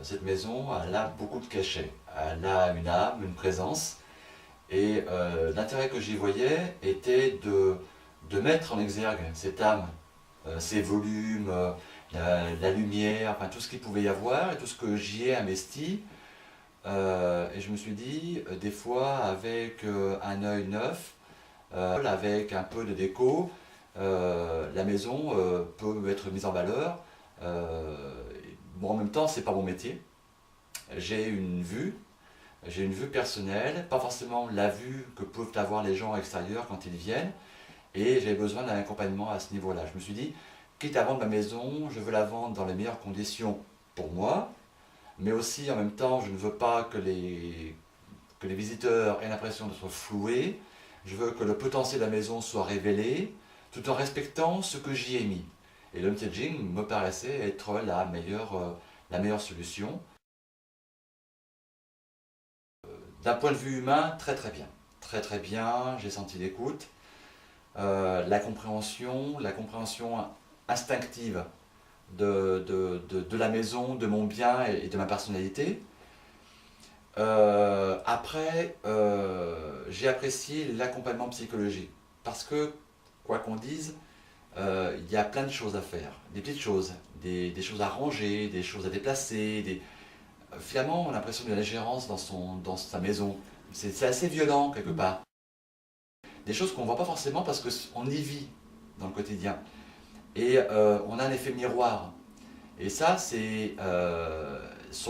cette maison, elle a beaucoup de cachets. Elle a une âme, une présence. Et l'intérêt que j'y voyais était de mettre en exergue cette âme, ces volumes, la lumière, enfin tout ce qu'il pouvait y avoir et tout ce que j'y ai investi. Et je me suis dit, des fois, avec un œil neuf, avec un peu de déco, la maison peut être mise en valeur. Bon, en même temps, c'est pas mon métier. J'ai une vue, j'ai une vue personnelle, pas forcément la vue que peuvent avoir les gens extérieurs quand ils viennent, et j'ai besoin d'un accompagnement à ce niveau-là. Je me suis dit, quitte à vendre ma maison, je veux la vendre dans les meilleures conditions pour moi, mais aussi en même temps, je ne veux pas que les visiteurs aient l'impression d'être floués. Je veux que le potentiel de la maison soit révélé, tout en respectant ce que j'y ai mis. Et le staging me paraissait être la meilleure solution. D'un point de vue humain, très très bien. Très très bien, j'ai senti l'écoute, la compréhension instinctive de la maison, de mon bien et de ma personnalité. Après, j'ai apprécié l'accompagnement psychologique parce que, quoi qu'on dise, il y a plein de choses à faire, des petites choses, des choses à ranger, des choses à déplacer. Finalement, on a l'impression de l'ingérence dans sa maison. C'est assez violent quelque part. Des choses qu'on ne voit pas forcément parce qu'on y vit dans le quotidien. Et on a un effet miroir. Et ça, sur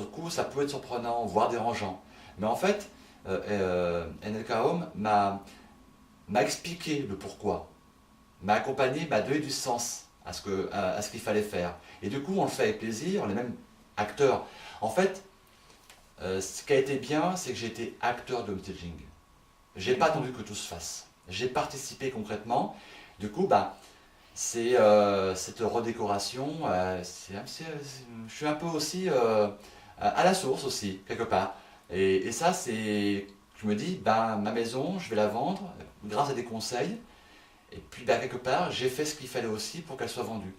le coup, ça peut être surprenant, voire dérangeant. Mais en fait, NLK Home m'a expliqué le pourquoi, m'a accompagné, m'a donné du sens à ce qu'il fallait faire. Et du coup, on le fait avec plaisir, on est même acteur. En fait, ce qui a été bien, c'est que j'ai été acteur de homestaging. J'ai pas attendu que tout se fasse. J'ai participé concrètement. Du coup, c'est cette redécoration, je suis un peu aussi à la source aussi, quelque part. Et ça, je me dis, ma maison, je vais la vendre grâce à des conseils. Et puis, quelque part, j'ai fait ce qu'il fallait aussi pour qu'elle soit vendue.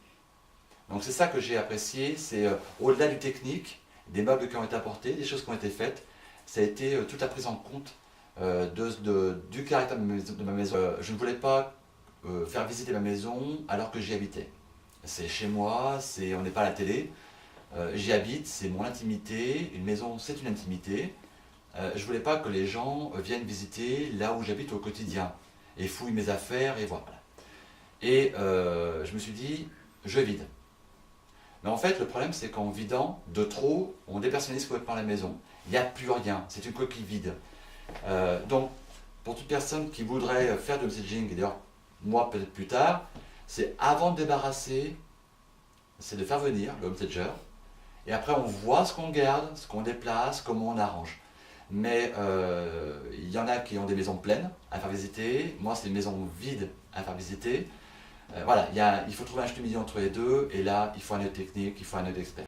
Donc c'est ça que j'ai apprécié, c'est au-delà du technique, des meubles qui ont été apportés, des choses qui ont été faites, ça a été toute la prise en compte du caractère de ma maison. Je ne voulais pas faire visiter ma maison alors que j'y habitais. C'est chez moi, on n'est pas à la télé, j'y habite, c'est mon intimité, une maison c'est une intimité. Je ne voulais pas que les gens viennent visiter là où j'habite au quotidien et fouillent mes affaires et voilà. Et je me suis dit, je vide. Mais en fait, le problème, c'est qu'en vidant de trop, on dépersonnalise complètement la maison. Il n'y a plus rien, c'est une coquille vide. Donc, pour toute personne qui voudrait faire du homestaging, et d'ailleurs, moi peut-être plus tard, c'est avant de débarrasser, c'est de faire venir le homestager, et après on voit ce qu'on garde, ce qu'on déplace, comment on arrange. Mais il y en a qui ont des maisons pleines à faire visiter, moi c'est des maisons vides à faire visiter. Voilà, il faut trouver un juste milieu entre les deux, et là, il faut un œil technique, il faut un œil d'expert.